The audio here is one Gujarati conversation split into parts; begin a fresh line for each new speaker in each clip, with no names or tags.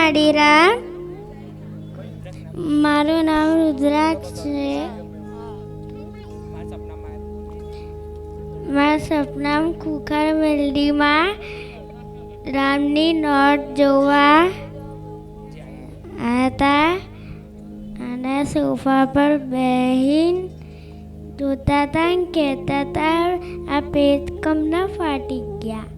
માડીરામ. મારું નામ રુદ્રાક્ષ છે. મારા સપનામાં ખુખાર મેલડીમાં રામની નોટ જોવા આવ્યા હતા અને સોફા પર બેહીને જોતા હતા અને કહેતા હતા આ પેટ કમના ફાટી ગયા.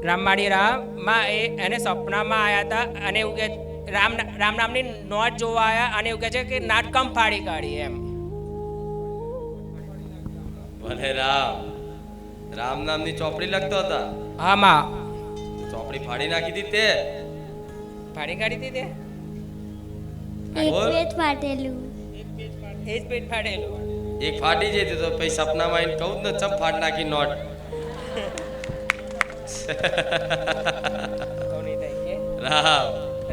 રામવાડી રામ માં એને સપનામાં આવ્યા હતા અને એવું કે રામ નામની નોટ જોવા આવ્યા અને એવું કહે છે કે નાટકમ ફાડી કાઢી એમ.
ભલે રામ નામની ચોપડી લખતો હતા.
હા માં.
ચોપડી ફાડી નાખી હતી તે
ફાડી કાઢી હતી તે
એક પેટ ફાટેલું.
એ જ પેટ ફાડેલું.
એક ફાટી જતી તો પછી સપનામાં આવીને કહું જ ને ચમ ફાડ નાખી નોટ.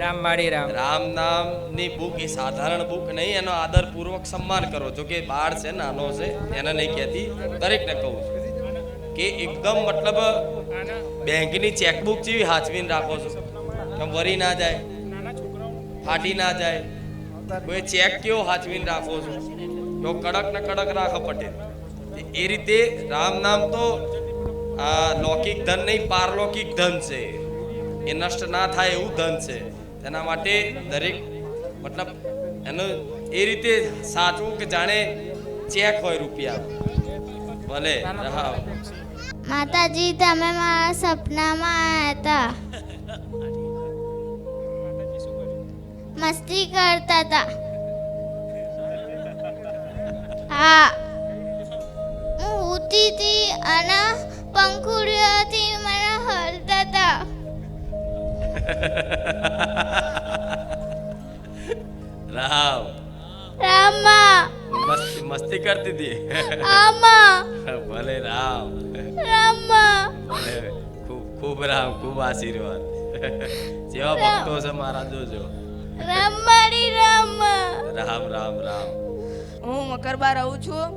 રામવાડી રામ.
રામ નામની બુક એ સાધારણ બુક નહીં, એનો આદરપૂર્વક સન્માન કરો. જો કે બાળ છે, નાનો છે, એને નહીં કહેતી, દરેકને કહું છું કે એકદમ મતલબ બેંકની ચેકબુક જેવી હાચવીને રાખો છો કે વરી ના જાય, ફાટી ના જાય. કોઈ ચેક કેવો હાચવીને રાખો છો તો કડક ને કડક રાખો પટેલ. એ રીતે રામ નામ તો આ લૌકિક ધન નહીં, પારલૌકિક ધન છે. એ નષ્ટ ના થાય એવું ધન છે. તેના માટે દરેક મતલબ એનું એ રીતે સાચવું કે જાણે ચેક હોય રૂપિયા. ભલે
માતાજી તમે મારા સપનામાં આવ્યા હતા, મસ્તી કરતા હતા. હા, હું ઉતી હતી અને પંખુડીઓથી મને હલતા હતા.
રામ
રામા
મસ્તી કરતી હતી.
આમા
ભલે રામ
રામા
ખૂબ ખૂબ રામ, ખૂબ આશીર્વાદ. જેવા ભક્તો છે મારા જોજો.
રામવાડી રામ.
રામ રામ રામ.
હું મકરબા રહું છું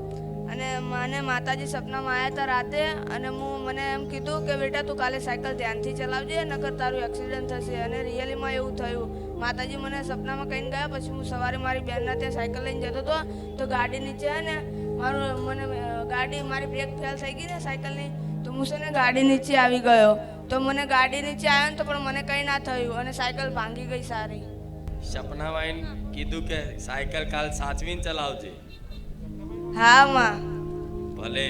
અને મને માતાજી સપનામાં આવ્યા હતા રાતે અને મને એમ કીધું કે બેટા તું કાલે સાયકલ ધ્યાનથી ચલાવજે નકર તારું એક્સિડન્ટ થશે. અને રિયલીમાં એવું થયું. માતાજી મને સપનામાં કહીને ગયા. પછી હું સવારે મારી બહેનના ત્યાં સાયકલ લઈને જતો હતો તો ગાડી નીચે ને ગાડી મારી બ્રેક ફેલ થઈ ગઈ ને સાયકલની, તો હું છે ને ગાડી નીચે આવી ગયો. તો મને ગાડી નીચે આવ્યો ને તો પણ મને કંઈ ના થયું અને સાયકલ ભાંગી ગઈ સારી.
સપનામાં આવીને કીધું કે સાયકલ કાલ સાચવીને ચલાવજે.
હા માં.
ભલે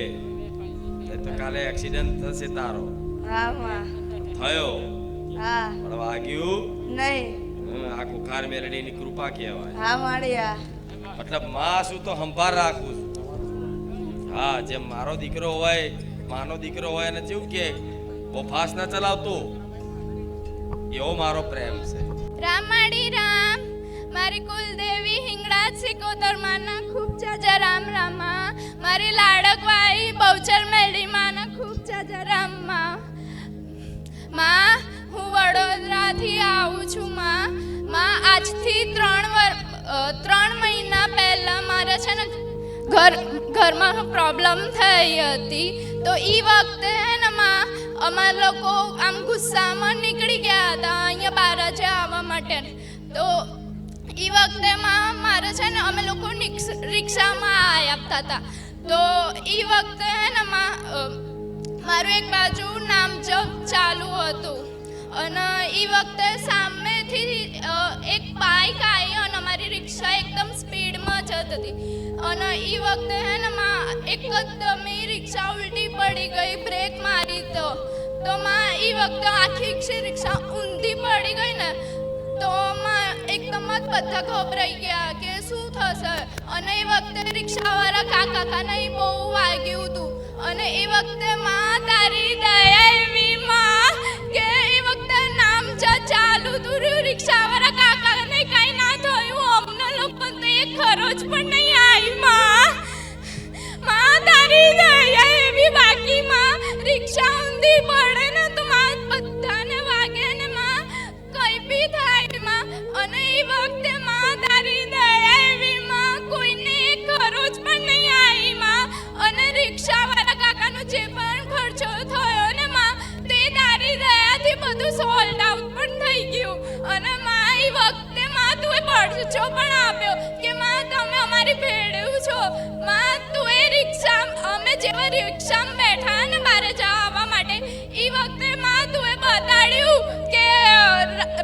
તો કાલે એક્સિડન્ટ થશે તારો.
હા માં.
થયો
હા
પણ વાગ્યું
નહીં.
આ કુખાર મેલડીની કૃપા કહેવાય.
હા માળિયા.
મતલબ માં શું તો સંભાળ રાખું છું. હા, જેમ મારો દીકરો હોય, માનો દીકરો હોય અને જેવું કે બહુ ફાસ્ટ ના ચલાવતો, એવો મારો પ્રેમ છે.
રામવાડી રામ. મારી કુલદેવી હિંગળાજ સિકોતર માના ખૂબ જાજા રામ રામા. મારી લાડકવાઈ બહુચર મેલડી માના ખૂબ જાજા રામમાં. માં હું વડોદરાથી આવું છું. માં આજથી 3 મહિના પહેલાં મારે છે ને ઘરમાં પ્રોબ્લેમ થઈ હતી. તો એ વખતે હે ને માં અમારા લોકો આમ ગુસ્સામાં નીકળી ગયા હતા અહીંયા બારાજે આવવા માટે. તો એ વખતે માં મારે છે ને અમે લોકો રિક્ષામાં આવતા હતા. તો એ વખતે હે ને માં મારું એક બાજુ નામ જપ ચાલુ હતું અને એ વખતે સામેથી એક બાઇક આવી અને અમારી રિક્ષા એકદમ સ્પીડમાં જતી હતી. અને એ વખતે હે ને માં એકદમ એ રિક્ષા ઉલટી પડી ગઈ, બ્રેક મારી તો માં એ વખતે આખી રિક્ષા ઊંધી પડી ગઈ ને તો માં એકદમ જ બધા ગભરાઈ ગયા કે શું થશે. અને એ વખતે રિક્ષાવાળા કાકાને બહુ વાગ્યું હતું. અને એ વખતે માં તારી દયા એવી માં કે એ વખતે નામ ચાલુ તું રિક્ષાવાળા કાકાને કઈ ના થયું. અમને લોકો તો એક ખરોચ પણ નહીં આવી માં તારી દયા એવી. બાકી માં રિક્ષા ઊંધી પડે ને તો માં બધાને વાગે ને માં કઈ બી થાય માં. અને એ વખતે માં તારી દયા એવી માં કોઈને એક ખરોચ પણ નહીં આવી માં. અને પાછો પણ આપ્યો કે માં તમે અમારી ભેળ્યું છો. માં તું એ રિક્ષા અમે જેવા રિક્ષામાં બેઠા ને બારે જવા માટે એ વખતે માં તું એ બતાડ્યું કે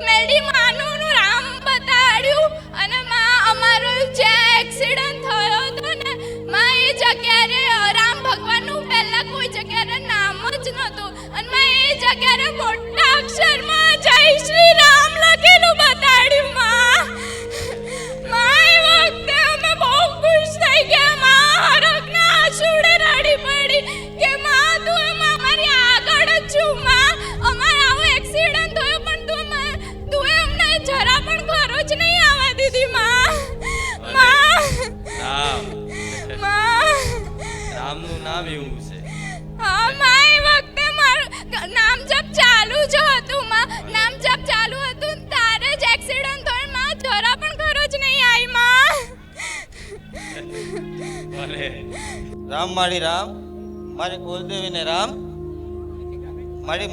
મેડી માનું રામ બતાડ્યું. અને માં અમારો જે એક્સિડન્ટ થયો હતો ને માં એ જગ્યાએ રામ ભગવાનનું પહેલા કોઈ જગ્યાએ નામ જ નહોતું અને માં એ જગ્યાએ મોટા અક્ષરમાં જય શ્રી રામ લખેલું બતાડ્યું. માં એ વખતે અમે બહુ ખુશ થઈ ગયા. માં હરખના આંસુડે રડી પડી કે માં તું અમારી આગળ જ છું. માં અમારો આવો એક્સિડન્ટ થયો પણ તું અમને જરા પણ ઘરો જ નહીં આવવા દીધી. માં
રામનું નામ એવું છે.
હા માં એ વખતે મારું નામ જપ ચાલુ જ હતું. માં નામ જપ ચાલુ હતું તારે જ એક્સિડન્ટ થયો. માં જરા પણ ઘરો જ નહીં આવી. માં
ભલે
રામ માળી રામ, મારી કુલદેવીને રામ.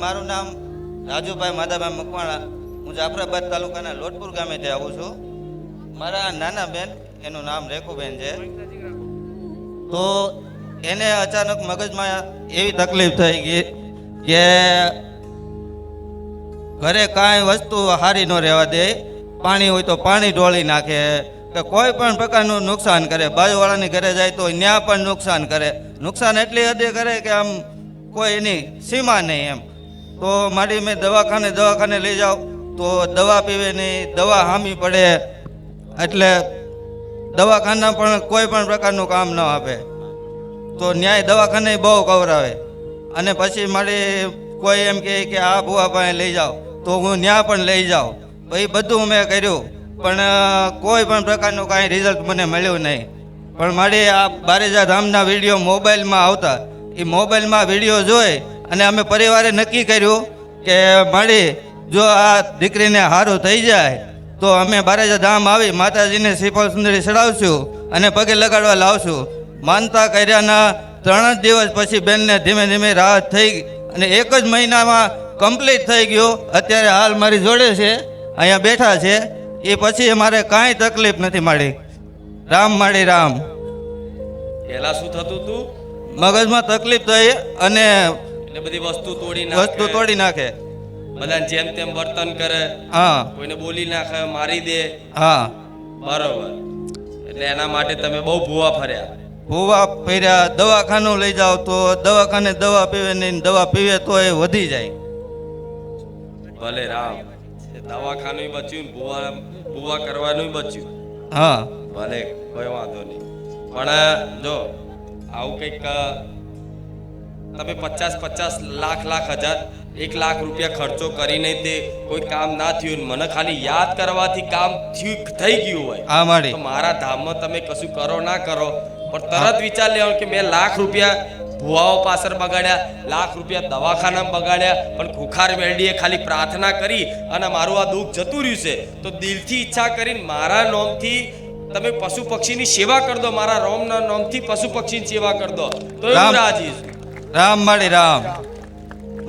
મારું નામ રાજુભાઈ માધાભાઈ મકવાણા. હું જાફરાબાદ તાલુકાના લોટપુર ગામેથી આવું છું. મારા નાના બેન એનું નામ રેખુબેન છે. તો એને અચાનક મગજમાં એવી તકલીફ થઈ ગઈ કે ઘરે કાંઈ વસ્તુ હારી ન રહેવા દે. પાણી હોય તો પાણી ઢોળી નાખે કે કોઈ પણ પ્રકારનું નુકસાન કરે. બાજુવાળાની ઘરે જાય તો ત્યાં પણ નુકસાન કરે. નુકસાન એટલી હદે કરે કે આમ કોઈ એની સીમા નહીં એમ. તો મારી મેં દવાખાને લઈ જાઉં તો દવા પીવે નહીં, દવા હામી પડે. એટલે દવાખાના પણ કોઈ પણ પ્રકારનું કામ ન આપે. તો ન્યાય દવાખાને બહુ કવરાવે. અને પછી મારી કોઈ એમ કહે કે આ ભૂવા પાસે લઈ જાઓ તો હું ત્યાં પણ લઈ જાઉં. એ બધું મેં કર્યું પણ કોઈ પણ પ્રકારનું કાંઈ રિઝલ્ટ મને મળ્યું નહીં. પણ મારી આ બારેજા ધામના વિડીયો મોબાઈલમાં આવતા, એ મોબાઈલમાં વિડીયો જોઈ અને અમે પરિવારે નક્કી કર્યું કે મારી જો આ દીકરીને સારું થઈ જાય તો અમે બારેજા ધામ આવી માતાજીને શ્રીફળ સુંદરી ચડાવશું અને પગે લગાડવા લાવશું. માનતા કર્યાના 3 જ દિવસ પછી બેનને ધીમે ધીમે રાહત થઈ અને 1 જ મહિનામાં કમ્પ્લીટ થઈ ગયો. અત્યારે હાલ મારી જોડે છે, અહીંયા બેઠા છે. એ પછી અમારે કાંઈ તકલીફ નથી મળી. રામ માળી રામ.
પહેલા શું થતું તું?
મગજમાં તકલીફ થઈ અને
એટલે બધી વસ્તુ
તોડી નાખે.
બધાને જેમ તેમ વર્તન કરે.
હા
કોઈને બોલી નાખે, મારી દે.
હા
બરોબર. એટલે એના માટે તમે બહુ ભૂવા ફર્યા.
ભૂવા ફર્યા. દવાખાનું લઈ જાઓ તો દવાખાને દવા પીવે નહીં, દવા પીવે તો એ વધી જાય.
ભલે રામ. દવાખાનું બચ્યું, ભૂવા કરવાનું બચ્યું.
હા
ભલે કોઈ વાંધો નહીં. પણ જો આવું કંઈક તમે 50 લાખ 1 લાખ રૂપિયા ખર્ચો કરીને તે કોઈ કામ ના થયું, મને ખાલી યાદ કરવાથી કામ થઈ ગયું હોય
હા માળી.
તો મારા ધામમાં તમે કશું કરો ના કરો પણ તરત વિચાર લેવાનું કે મેં લાખ રૂપિયા ભુવાઓ પાછળ બગાડ્યા, લાખ રૂપિયા દવાખાનામાં બગાડ્યા, પણ ખુખાર મેળડીએ ખાલી પ્રાર્થના કરી અને મારું આ દુઃખ જતું રહ્યું છે તો દિલથી ઈચ્છા કરીને મારા નોમથી તમે પશુ પક્ષીની સેવા કરી દો, મારા રોમના નામથી પશુ પક્ષીની સેવા કરી દો તો હું રાજી છું.
રામ માળી રામ.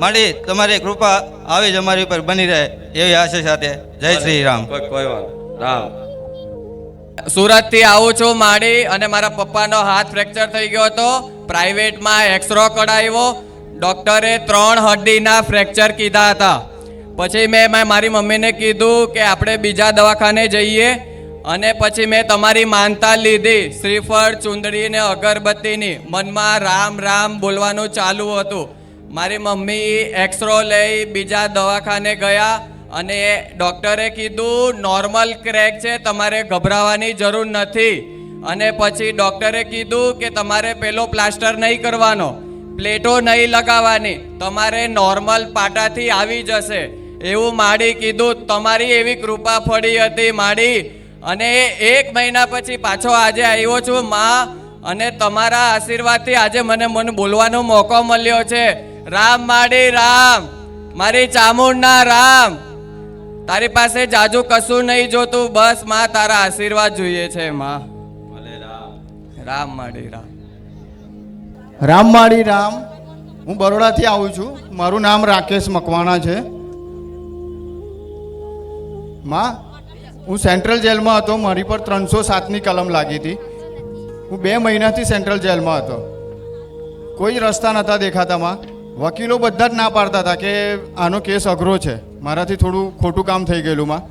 માળી તમારી કૃપા આવી જ અમારી ઉપર બની રહે એવી આશા સાથે. જય શ્રી રામ.
કોઈ વાંધો રામ.
સુરતથી આવું છું માડી, અને મારા પપ્પાનો હાથ ફ્રેક્ચર થઈ ગયો હતો. પ્રાઇવેટમાં એક્સરો કઢાવ્યો. ડૉક્ટરે 3 હડ્ડીના ફ્રેક્ચર કીધા હતા. પછી મેં મારી મમ્મીને કીધું કે આપણે બીજા દવાખાને જઈએ, અને પછી મેં તમારી માનતા લીધી, શ્રીફળ ચુંદડી ને અગરબત્તીની. મનમાં રામ રામ બોલવાનું ચાલુ હતું. મારી મમ્મી એક્સરો લઈ બીજા દવાખાને ગયા અને ડૉક્ટરે કીધું નોર્મલ ક્રેક છે, તમારે ગભરાવાની જરૂર નથી. અને પછી ડૉક્ટરે કીધું કે તમારે પેલો પ્લાસ્ટર નહીં કરવાનો, પ્લેટો નહીં લગાવવાની, તમારે નોર્મલ પાટાથી આવી જશે એવું માડી કીધું. તમારી એવી કૃપા ફળી હતી માડી. અને 1 મહિના પછી પાછો આજે આવ્યો છું માં, અને તમારા આશીર્વાદથી આજે મને બોલવાનો મોકો મળ્યો છે. રામ માડી રામ, મારી ચામુંડના રામ. તારી પાસે જાજુ કશું નહીં જોતું, બસ માં તારા આશીર્વાદ જોઈએ છે માં. રામ માડી રામ.
રામ માળી રામ. હું બરોડાથી આવું છું. મારું નામ રાકેશ મકવાણા છે. માં હું સેન્ટ્રલ જેલમાં હતો. મારી પર 307ની કલમ લાગી હતી. હું 2 મહિનાથી સેન્ટ્રલ જેલમાં હતો. કોઈ જ રસ્તા નહોતા દેખાતામાં. વકીલો બધા જ ના પાડતા હતા કે આનો કેસ અઘરો છે. મારાથી થોડું ખોટું કામ થઈ ગયેલું માં.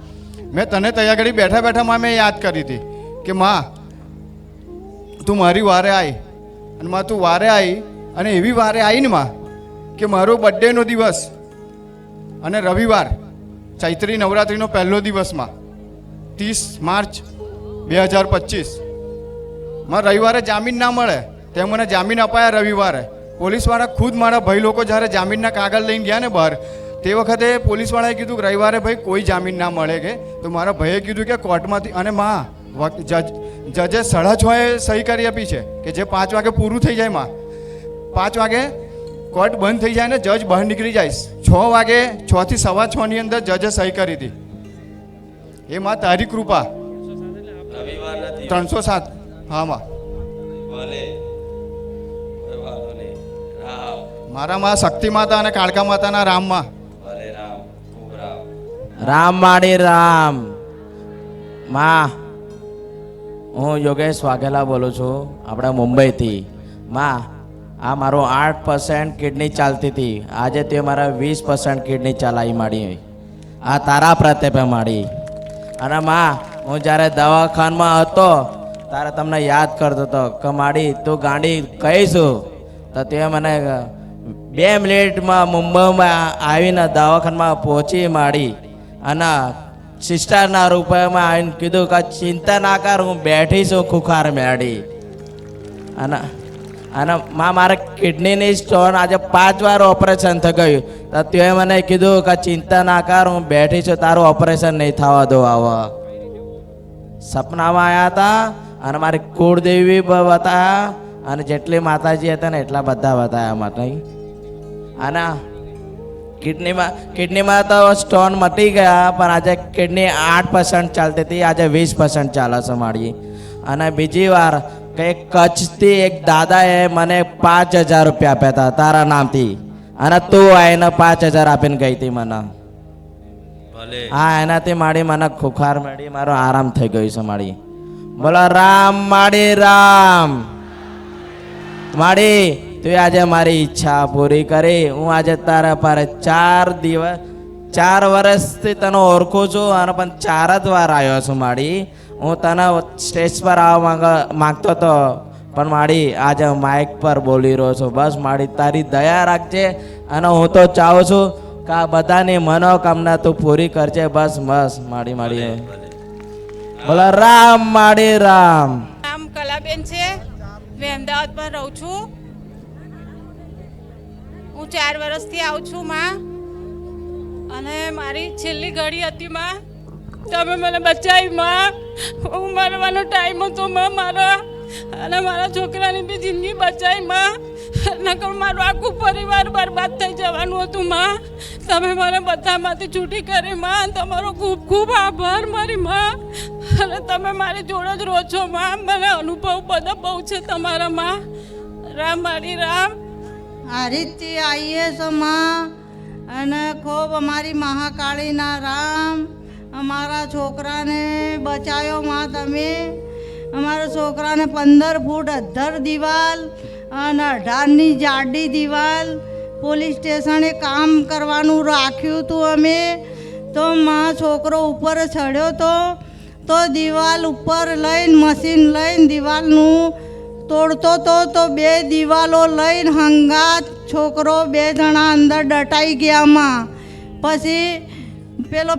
મેં તને તૈયાર કરી બેઠા બેઠામાં મેં યાદ કરી હતી કે માં તું મારી વારે આવી. અને માં તું વારે આવી અને એવી વારે આવી ને માં કે મારો બર્થડેનો દિવસ અને રવિવાર ચૈત્રી નવરાત્રિનો પહેલો દિવસમાં 30 માર્ચ 2025 માં રવિવારે જામીન ના મળે તે મને જામીન અપાયા રવિવારે. પોલીસવાળા ખુદ મારા ભાઈ લોકો જ્યારે જામીનના કાગળ લઈને ગયા ને બહાર તે વખતે પોલીસવાળાએ કીધું કે રવિવારે ભાઈ કોઈ જામીન ના મળે કે. તો મારા ભાઈએ કીધું કે કોર્ટમાંથી અને માં જજે 6:30 સહી કરી આપી છે કે જે 5 વાગે પૂરું થઈ જાય માં. 5 વાગે કોર્ટ બંધ થઈ જાય ને જજ બહાર નીકળી જાય. 6 વાગે 6 થી 6:15 અંદર જજે સહી કરી હતી. એ માં તારી કૃપા.
રવિવાર નથી
307 હા માં.
ભલે કોઈ વાંધો નહીં. રામ
મારા માં શક્તિ માતા અને કાળકા માતાના રામમાં.
ભલે રામ ખૂબ રામ.
રામ માડી રામ. માં હું યોગેશ વાઘેલા બોલું છું આપણે મુંબઈથી. માં આ મારું 8% કિડની ચાલતી હતી. આજે તે મારા 20% કિડની ચલાવી માંડી. આ તારા પ્રતાપે માંડી. અને માં હું જ્યારે દવાખાનામાં હતો ત્યારે તમને યાદ કરતો હતો કે માડી તું ગાડી કહીશું તો તે મને 2 મિનિટમાં મુંબઈમાં આવીને દવાખાનામાં પહોંચી માંડી અને સિસ્ટરના રૂપમાં આવીને કીધું કે ચિંતા ના કર હું બેઠી છું ખુખાર મેળી. અને માં મારે કિડનીની સ્ટોન આજે 5 વાર ઓપરેશન થઈ ગયું તો તે મને કીધું કે ચિંતા ના કર હું બેઠી છું તારું ઓપરેશન નહીં થવા દો. આવા સપનામાં આવ્યા હતા અને મારી કુળદેવી બતાવ્યા અને જેટલી માતાજી હતા ને એટલા બધા બતાવ્યા માટે. અને કિડનીમાં તો સ્ટોન મટી ગયા પણ આજે કિડની 8% ચાલતી હતી આજે 20% ચાલે છે મારી. અને બીજી વાર કે કચ્છથી એક દાદાએ મને 5,000 રૂપિયા આપ્યા હતા તારા નામથી અને તું આવીને 5,000 આપીને ગઈ હતી મને.
ભલે
હા એનાથી માડી મને ખુખાર મળી મારો આરામ થઈ ગયું છે માડી. બોલો રામ માડી રામ. માડી તું આજે મારી ઈચ્છા પૂરી કરી. હું આજે તારા પર 4 વર્ષથી તને ઓળખું છું અને પણ 4 જ વાર આવ્યો છું માડી. હું તને સ્ટેજ પર આવવા માંગતો હતો પણ માડી આજે માઇક પર બોલી રહ્યો છું. બસ માડી તારી દયા રાખજે અને હું તો ચાહું છું કે આ બધાની મનોકામના તું પૂરી કરજે. બસ બસ માડી માડી. બોલો રામ માડી રામ.
નામ કલાબેન છે. મેં અમદાવાદમાં રહું છું. હું 4 વર્ષથી આવું છું માં અને મારી છેલ્લી ઘડી હતી માં. તમે મને બચાવી માં. હું મરવાનો ટાઈમ હતો માં મારા અને મારા છોકરાની બી જિંદગી બચાવી માં. નકર મારું આખું પરિવાર બરબાદ થઈ જવાનું હતું માં. તમે મને બધામાંથી છૂટી કરી માં. તમારો ખૂબ ખૂબ આભાર મારી માં. અને તમે મારી જોડે જ રહો છો માં. મને અનુભવ બધા બહુ છે તમારા માં. રામ મારી રામ.
આ રીતથી આવીએ છો માં અને ખૂબ અમારી મહાકાળીના રામ. અમારા છોકરાને બચાવ્યો માં તમે. અમારા છોકરાને 15 ફૂટ 18 દિવાલ અને 18ની જાડી દિવાલ પોલીસ સ્ટેશને કામ કરવાનું રાખ્યું હતું અમે. તો માં છોકરો ઉપર ચડ્યો તો દિવાલ ઉપર લઈને મશીન લઈને દિવાલનું તોડતો તો 2 દિવાલો લઈને હંગાત છોકરો 2 જણા અંદર દટાઈ ગયા માં. પછી પેલો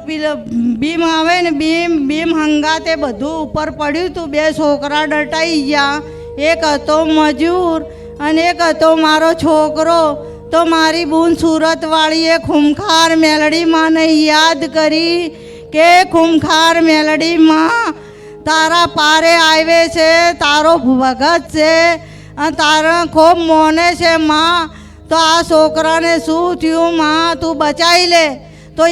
બીમ આવે ને બીમ હંગાતે બધું ઉપર પડ્યું હતું. 2 છોકરા દટાઈ ગયા. એક હતો મજૂર અને એક હતો મારો છોકરો. તો મારી બૂન સુરતવાળીએ ખૂંખાર મેલડીમાં ને યાદ કરી કે ખૂંખાર મેલડીમાં તારા પારે આવે છે, તારો ભગત છે અને તારા ખૂબ મોને છે માં. તો આ છોકરાને શું થયું માં તું બચાવી લે. તો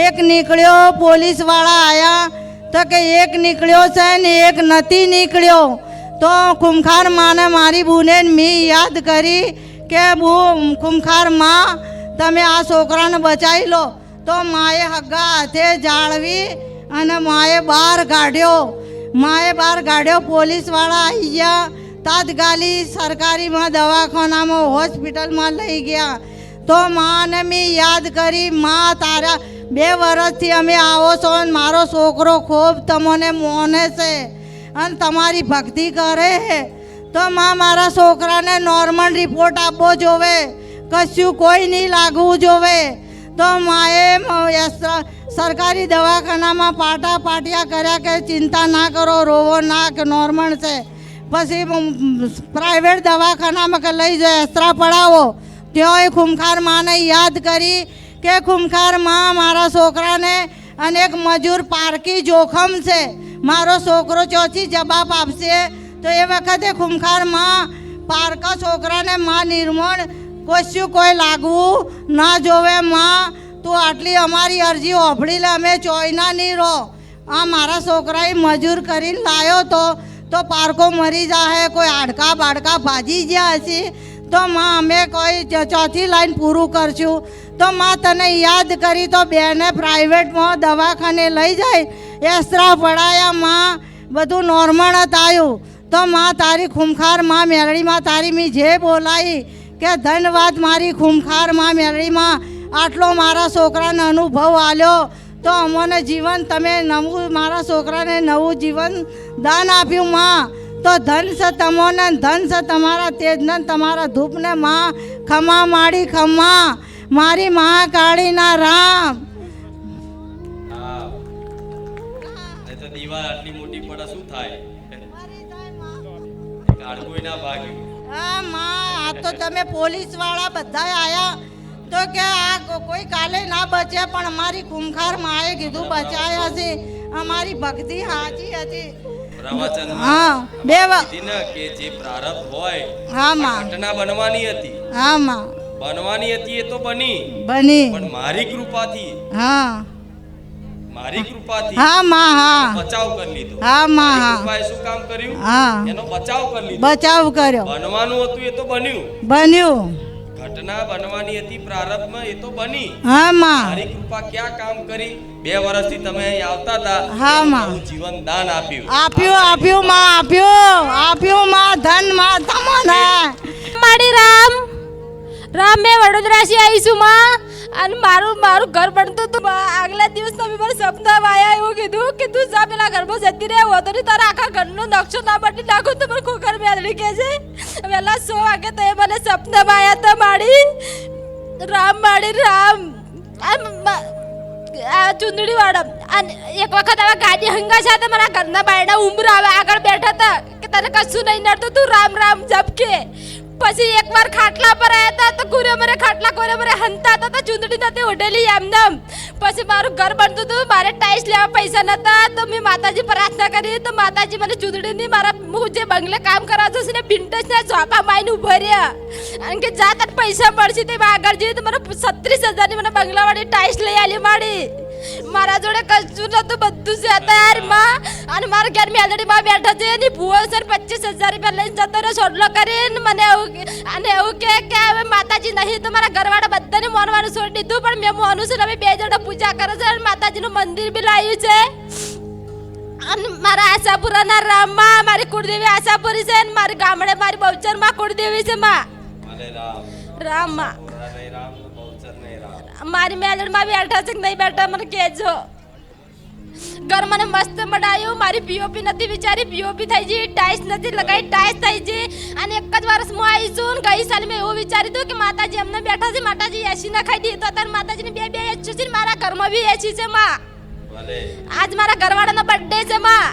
એક નીકળ્યો. પોલીસવાળા આવ્યા તો કે એક નીકળ્યો છે ને એક નથી નીકળ્યો. તો ખૂંખાર માને મારી બૂને મેં યાદ કરી કે ખૂંખાર માં તમે આ છોકરાને બચાવી લો. તો માએ હગ્ગા હાથે જાળવી અને માએ બહાર કાઢ્યો પોલીસવાળા આવી ગયા તાત્કાલિક સરકારીમાં દવાખાનામાં હોસ્પિટલમાં લઈ ગયા તો માને મેં યાદ કરી માં તારા 2 વર્ષથી અમે આવો છો અને મારો છોકરો ખૂબ તમને મોને છે અને તમારી ભક્તિ કરે છે તો માં મારા છોકરાને નોર્મલ રિપોર્ટ આપવો જોવે કશું કોઈ નહીં લાગવું જોવે તો માએ સરકારી દવાખાનામાં પાટિયા કર્યા કે ચિંતા ના કરો રોવો ના કે નોર્મલ છે પછી પ્રાઇવેટ દવાખાનામાં કે લઈ જાઓ એક્સરા પડાવો ત્યાંય ખૂંખાર માને યાદ કરી કે ખૂંખાર માં મારા છોકરાને અને એક મજૂર પારકી જોખમ છે મારો છોકરો ચોથી જવાબ આપશે તો એ વખતે ખૂંખાર માં પારકા છોકરાને માં નિર્મળ કશું કોઈ લાગવું ના જોવે માં તું આટલી અમારી અરજી ઓફળી લે અમે ચોયના નહીં રહો આ મારા છોકરાએ મજૂર કરીને લાવ્યો તો પારકો મરી જાહે કોઈ હાડકા બાડકા ભાજી ગયા હશે તો માં અમે કોઈ ચોથી લાઈન પૂરું કરશું તો માં તને યાદ કરી તો બેને પ્રાઇવેટમાં દવાખાને લઈ જાય એક્સરા પડાયા માં બધું નોર્મલ જ આવ્યું તો માં તારી ખૂંખાર માં મેળડીમાં તારી મેં જે બોલાવી કે ધન્યવાદ મારી ખૂંખાર માં મેળડીમાં આટલો મારા છોકરાને અનુભવ આલ્યો તો અમને જીવન તમે નવું મારા છોકરાને નવું જીવન દાન આપ્યું માં તો ધન છે તમોને ધન છે તમારા તેજને તમારા ધૂપને માં ખમા માડી ખમા મારી મહાકાળીના રામ
તો દીવાલ આટલી મોટી પડે શું થાય કાળકોઈ ના ભાગ્યું
હા માં આ તો તમે પોલીસવાળા બધા આયા તો કે આ કોઈ કાલે ના બચે પણ અમારી ખૂંખાર માએ કીધું બચાયા છે અમારી ભક્તિ સાચી હતી હા
કે જે પ્રારબ્ધ હોય
હા માં
ઘટના બનવાની હતી
હા માં
બનવાની હતી એ તો બની પણ મારી કૃપાથી
હા
હા
માં હા
બચાવ કરી લીધો
હા માં હા
કૃપાએ શું કામ કર્યું
હા
એનો બચાવ કરી લીધો
બચાવ કર્યો
બનવાનું હતું એ તો બન્યું ઘટના બનવાની હતી પ્રારબ્ધમાં એ તો બની
હા માં
મારી કૃપા ક્યાં કામ કરી 2 વર્ષથી તમે અહીં આવતા હતા
હા માં
જીવન દાન આપ્યું
માં ધન માં તમને
મારી રામ મેં વડોદરાથી આવી છું માં અને મારું ઘર બનતું હતું આગલા દિવસ તમે મને સપનામાં આવ્યા એવું કીધું કે તું જા પેલા ઘરમાં જતી રહે હોતો નહીં તારા આખા ઘરનો નકશો ના બદલી નાખું તો મને ખોખર મેળવી કે છે વહેલા 100 વાગે તો એ મને સપનામાં આવ્યા હતા મારી રામ આ ચુંદડી વાળા અને એક વખત આવા ગાડી હંગા સાથે મારા ઘરના બાયડા ઉંબરા આવે આગળ બેઠા હતા કે તને કશું નહીં નડતું તું રામ જપકે પછી એકવાર ખાટલા પર આવ્યા હતા તો કોરે મરે હંતા હતા તો ચુંદડી નથી ઓઢેલી એમનેમ પછી મારું ઘર બનતું હતું મારે ટાઈલ્સ લેવા પૈસા નતા તો મેં માતાજી પ્રાર્થના કરી તો માતાજી મને ચુંદડી ની મારા હું જે બંગલે કામ કરાવતો છે ને બિન્ટેજ ના ઝોપા માઈને ઉભા રહ્યા અને કે જા તને પૈસા મળશે તે આગળ જઈએ તો મને 36,000 ની મને બંગલાવાળી ટાઈલ્સ લઈ આલી માડી મારા જોડે કશું નતું બધું છે યાર માં અને મારા ઘર મેલડી માં બેઠા છે એની ભૂવો સર 25,000 રૂપિયા લઈને જતો રહ્યો સોડલો કરીને મને એવું કે હવે માતાજી નહીં તો મારા ઘરવાળા બધાને માનવાનું છોડી દીધું પણ મેં માનું છું અમે 2 જણા પૂજા કરે છે અને માતાજીનું મંદિર બી લાવ્યું છે અને મારા આશાપુરાના રામમાં મારી કુળદેવી આશાપુરી છે અને મારી ગામડે મારી બહુચરમાં કુળદેવી છે માં રામમાં મારી મેલડીમાં બેઠા છે કે નહીં બેઠા મને કહેજો ઘર મને મસ્ત બનાવ્યું મારી પીઓપી નથી વિચારી પીઓપી થઈ ગઈ ટાઈલ્સ નથી લગાવી ટાઈલ્સ થઈ ગઈ અને એક જ વર્ષમાં આવી છું ગઈ સાલ મેં એવું વિચાર્યું હતું કે માતાજી અમને બેઠા છે માતાજી એસી ના ખાઈ દીધું અત્યારે માતાજીને 2 એસી છે મારા ઘરમાં બી એસી છે માં આજ મારા ઘરવાળાનો બર્થડે છે માં